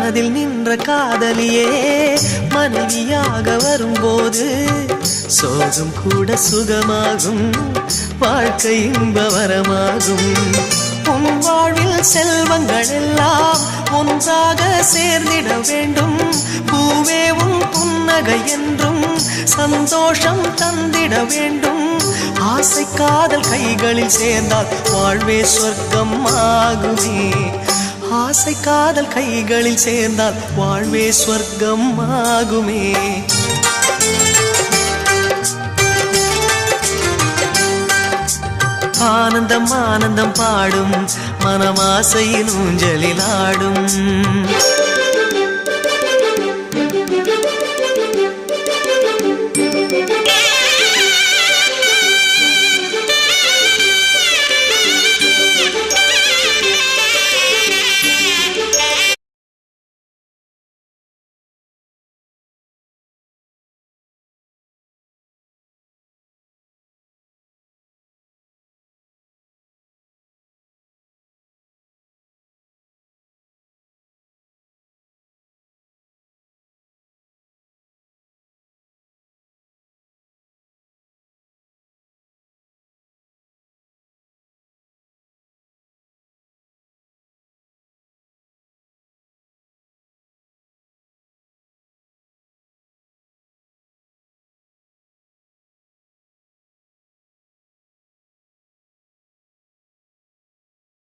மனதில் நின்ற காதலியே மனைவியாக வரும்போது சோகம் கூட சுகமாகும், வாழ்க்கை இன்பவரமாகும். உன் வாழ்வில் செல்வங்கள் எல்லாம் ஒன்றாக சேர்ந்திட வேண்டும். பூவே உன் புன்னகை என்றும் சந்தோஷம் தந்திட வேண்டும். ஆசை காதல் கைகளில் சேர்ந்தால் வாழ்வே சொர்க்கம் ஆகுமே. ஆசை காதல் கைகளில் சேர்ந்தால் வாழ்வே சொர்க்கம் ஆகுமே. ஆனந்தம் ஆனந்தம் பாடும் மனமாசையின் ஊஞ்சலில் ஆடும்.